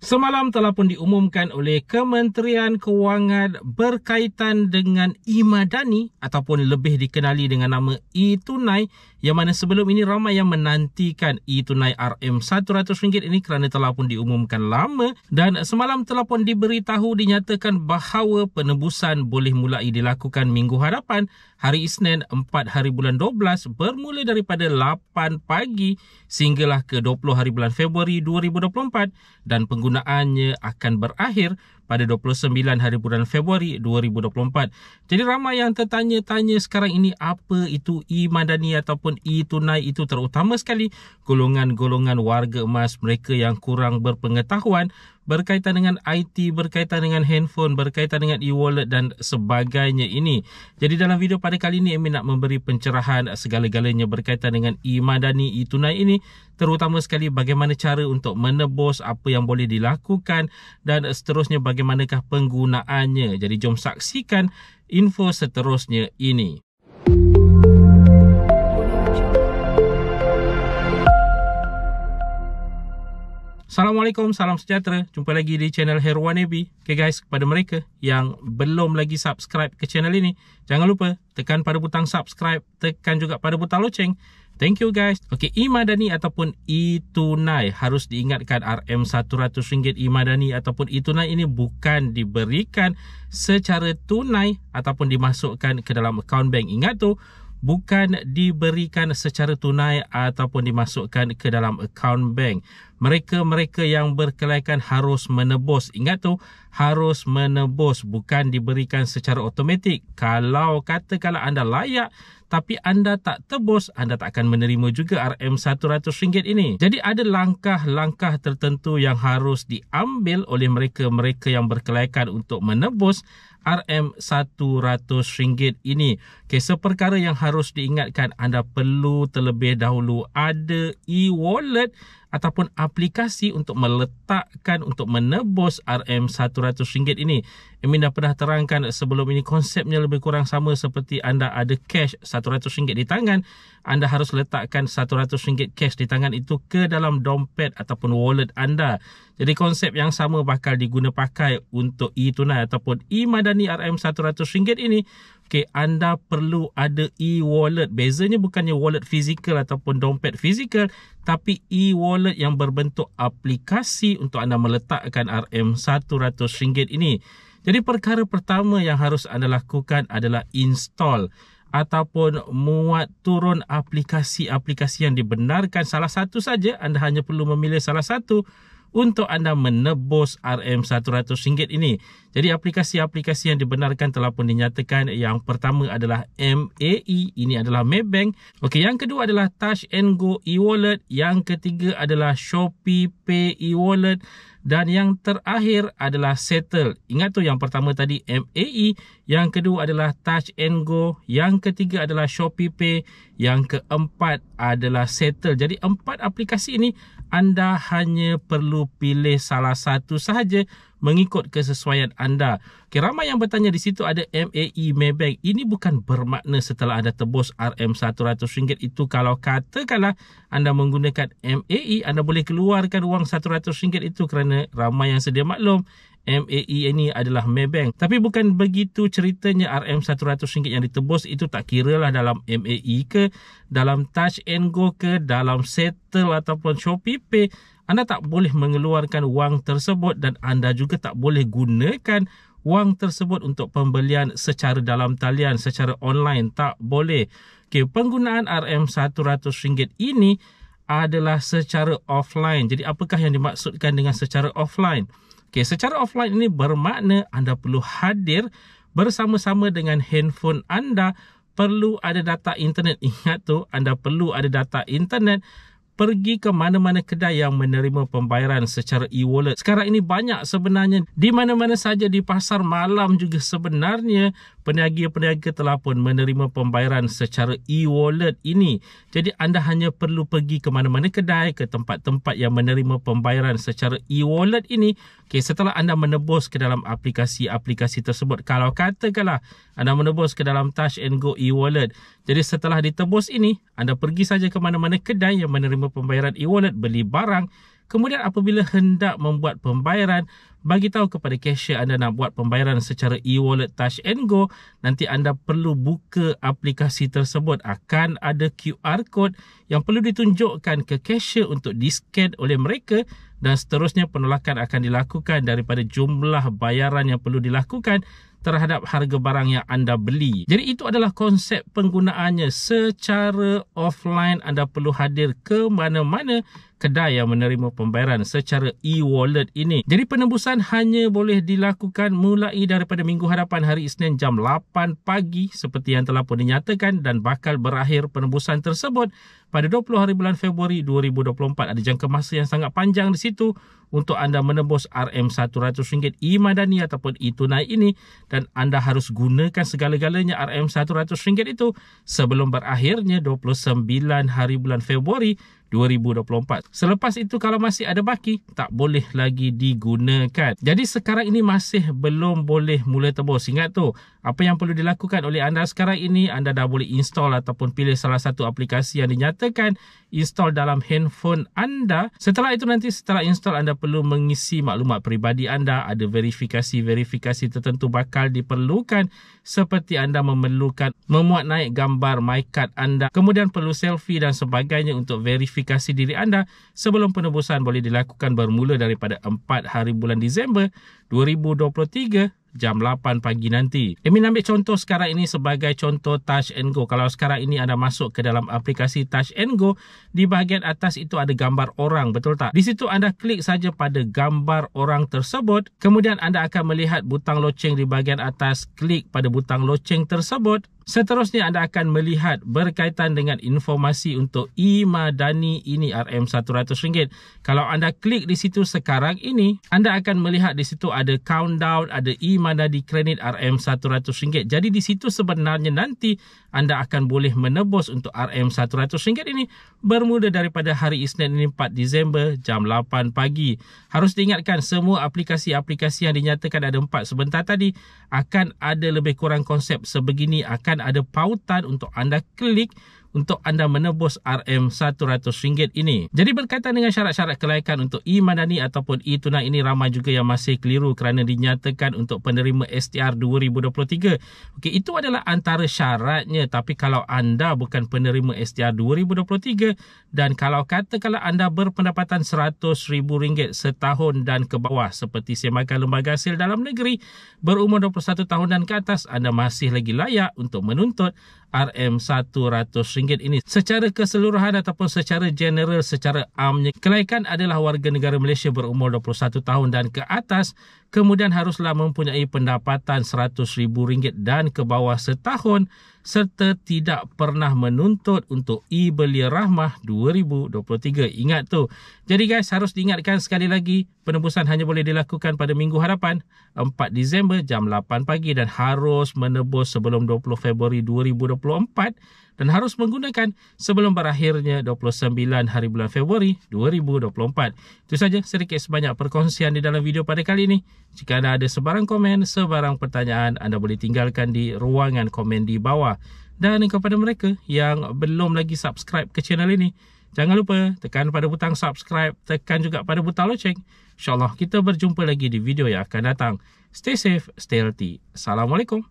Semalam telah pun diumumkan oleh Kementerian Kewangan berkaitan dengan e-Madani ataupun lebih dikenali dengan nama e-Tunai, yang mana sebelum ini ramai yang menantikan e-Tunai RM100 ini kerana telah pun diumumkan lama, dan semalam telah pun diberitahu dinyatakan bahawa penebusan boleh mulai dilakukan minggu hadapan, hari Isnin 4 hari bulan 12, bermula daripada 8 pagi sehinggalah ke 20 hari bulan Februari 2024, dan penggunaannya akan berakhir pada 29 hari bulan Februari 2024. Jadi ramai yang tertanya-tanya sekarang ini apa itu e-Madani ataupun e-Tunai itu, terutama sekali golongan-golongan warga emas, mereka yang kurang berpengetahuan berkaitan dengan IT, berkaitan dengan handphone, berkaitan dengan e-wallet dan sebagainya ini. Jadi dalam video pada kali ini, Amin nak memberi pencerahan segala-galanya berkaitan dengan e-Madani, e-Tunai ini, terutama sekali bagaimana cara untuk menebus, apa yang boleh dilakukan dan seterusnya bagaimanakah penggunaannya. Jadi jom saksikan info seterusnya ini. Assalamualaikum, salam sejahtera. Jumpa lagi di channel Herwan Ebi. Okay guys, kepada mereka yang belum lagi subscribe ke channel ini, jangan lupa tekan pada butang subscribe, tekan juga pada butang loceng. Thank you guys. Okay, e-Madani ataupun e-Tunai, harus diingatkan RM100 e-Madani ataupun e-Tunai ini bukan diberikan secara tunai ataupun dimasukkan ke dalam akaun bank. Ingat tu, bukan diberikan secara tunai ataupun dimasukkan ke dalam akaun bank. Mereka-mereka yang berkelaikan harus menebus. Ingat tu, harus menebus, bukan diberikan secara automatik. Kalau katakanlah anda layak tapi anda tak tebus, anda tak akan menerima juga RM100 ini. Jadi ada langkah-langkah tertentu yang harus diambil oleh mereka-mereka yang berkelaikan untuk menebus RM100 ini. Okay, seperkara yang harus diingatkan, anda perlu terlebih dahulu ada e-wallet ataupun aplikasi untuk meletakkan, untuk menebus RM100 ini. Amin dah pernah terangkan sebelum ini, konsepnya lebih kurang sama seperti anda ada cash RM100 di tangan, anda harus letakkan RM100 cash di tangan itu ke dalam dompet ataupun wallet anda. Jadi konsep yang sama bakal diguna pakai untuk e-Tunai ataupun e-Madani RM100 ini. Okay, anda perlu ada e-wallet. Bezanya bukannya wallet fizikal ataupun dompet fizikal, tapi e-wallet yang berbentuk aplikasi untuk anda meletakkan RM100 ini. Jadi perkara pertama yang harus anda lakukan adalah install ataupun muat turun aplikasi-aplikasi yang dibenarkan. Salah satu saja, anda hanya perlu memilih salah satu untuk anda menebus RM100 ini. Jadi aplikasi-aplikasi yang dibenarkan telah pun dinyatakan. Yang pertama adalah MAE, ini adalah Maybank. Okey, yang kedua adalah Touch and Go e-wallet, yang ketiga adalah Shopee Pay e-wallet, dan yang terakhir adalah Settle. Ingat tu, yang pertama tadi MAE, yang kedua adalah Touch and Go, yang ketiga adalah Shopee Pay, yang keempat adalah Settle. Jadi 4 aplikasi ini anda hanya perlu pilih salah satu sahaja mengikut kesesuaian anda. Okay, ramai yang bertanya di situ ada MAE, Maybank. Ini bukan bermakna setelah anda tebus RM100 itu, kalau katakanlah anda menggunakan MAE, anda boleh keluarkan wang RM100 itu, kerana ramai yang sedia maklum MAE ini adalah Maybank. Tapi bukan begitu ceritanya. RM100 yang ditebus itu tak kira lah dalam MAE ke, dalam Touch and Go ke, dalam Settle ataupun Shopee Pay, anda tak boleh mengeluarkan wang tersebut, dan anda juga tak boleh gunakan wang tersebut untuk pembelian secara dalam talian, secara online, tak boleh. Okay, penggunaan RM100 ini adalah secara offline. Jadi apakah yang dimaksudkan dengan secara offline? Okay, secara offline ini bermakna anda perlu hadir bersama-sama dengan handphone anda, perlu ada data internet. Ingat tu, anda perlu ada data internet, pergi ke mana-mana kedai yang menerima pembayaran secara e-wallet. Sekarang ini banyak sebenarnya, di mana-mana saja, di pasar malam juga sebenarnya peniaga-peniaga telah pun menerima pembayaran secara e-wallet ini. Jadi anda hanya perlu pergi ke mana-mana kedai, ke tempat-tempat yang menerima pembayaran secara e-wallet ini. Okay, setelah anda menebus ke dalam aplikasi-aplikasi tersebut, kalau katakanlah anda menebus ke dalam Touch and Go e-wallet, jadi setelah ditebus ini, anda pergi saja ke mana-mana kedai yang menerima pembayaran e-wallet, beli barang. Kemudian apabila hendak membuat pembayaran, bagi tahu kepada cashier anda nak buat pembayaran secara e-wallet Touch and Go. Nanti anda perlu buka aplikasi tersebut. Akan ada QR code yang perlu ditunjukkan ke cashier untuk di-scan oleh mereka, dan seterusnya penolakan akan dilakukan daripada jumlah bayaran yang perlu dilakukan terhadap harga barang yang anda beli. Jadi itu adalah konsep penggunaannya. Secara offline anda perlu hadir ke mana-mana kedai yang menerima pembayaran secara e-wallet ini. Jadi penembusan hanya boleh dilakukan mulai daripada minggu hadapan hari Isnin jam 8 pagi seperti yang telah pun dinyatakan, dan bakal berakhir penembusan tersebut pada 20 hari bulan Februari 2024. Ada jangka masa yang sangat panjang di situ untuk anda menebus RM100 e-Madani ataupun e-tunai ini, dan anda harus gunakan segala-galanya RM100 itu sebelum berakhirnya 29 hari bulan Februari 2024. Selepas itu kalau masih ada baki, tak boleh lagi digunakan. Jadi sekarang ini masih belum boleh mula tebus. Ingat tu, apa yang perlu dilakukan oleh anda sekarang ini, anda dah boleh install ataupun pilih salah satu aplikasi yang dinyatakan install dalam handphone anda. Setelah itu nanti setelah install, anda perlu mengisi maklumat peribadi anda. Ada verifikasi tertentu bakal diperlukan, seperti anda memerlukan memuat naik gambar MyCard anda, kemudian perlu selfie dan sebagainya untuk verifikasi diri anda sebelum penebusan boleh dilakukan bermula daripada 4 hari bulan Disember 2023 jam 8 pagi nanti. Emin ambil contoh sekarang ini sebagai contoh Touch and Go. Kalau sekarang ini anda masuk ke dalam aplikasi Touch and Go, di bahagian atas itu ada gambar orang, betul tak? Di situ anda klik saja pada gambar orang tersebut, kemudian anda akan melihat butang loceng di bahagian atas. Klik pada butang loceng tersebut. Seterusnya anda akan melihat berkaitan dengan informasi untuk e-Madani ini RM100. Kalau anda klik di situ sekarang ini, anda akan melihat di situ ada countdown, ada e-Madani kredit RM100. Jadi di situ sebenarnya nanti anda akan boleh menebus untuk RM100 ini bermula daripada hari Isnin ini 4 Disember jam 8 pagi. Harus diingatkan semua aplikasi-aplikasi yang dinyatakan ada 4 sebentar tadi akan ada lebih kurang konsep sebegini, akan ada pautan untuk anda klik untuk anda menebus RM100 ini. Jadi berkaitan dengan syarat-syarat kelayakan untuk e-Madani ataupun e-tunai ini, ramai juga yang masih keliru kerana dinyatakan untuk penerima STR 2023. Okey, itu adalah antara syaratnya. Tapi kalau anda bukan penerima STR 2023 dan kalau katakanlah anda berpendapatan RM100,000 setahun dan ke bawah seperti semakan lembaga hasil dalam negeri, berumur 21 tahun dan ke atas, anda masih lagi layak untuk menuntut RM100 ini. Secara keseluruhan ataupun secara general, secara amnya, kelayakan adalah warga negara Malaysia berumur 21 tahun dan ke atas, kemudian haruslah mempunyai pendapatan RM100,000 dan ke bawah setahun, serta tidak pernah menuntut untuk e-Belia Rahmah 2023. Ingat tu. Jadi guys, harus diingatkan sekali lagi, penebusan hanya boleh dilakukan pada minggu hadapan 4 Disember jam 8 pagi dan harus menebus sebelum 20 Februari 2024 dan harus menggunakan sebelum berakhirnya 29 hari bulan Februari 2024. Itu saja sedikit sebanyak perkongsian di dalam video pada kali ini. Jika anda ada sebarang komen, sebarang pertanyaan, anda boleh tinggalkan di ruangan komen di bawah. Dan kepada mereka yang belum lagi subscribe ke channel ini, jangan lupa tekan pada butang subscribe, tekan juga pada butang loceng. InsyaAllah kita berjumpa lagi di video yang akan datang. Stay safe, stay healthy. Assalamualaikum.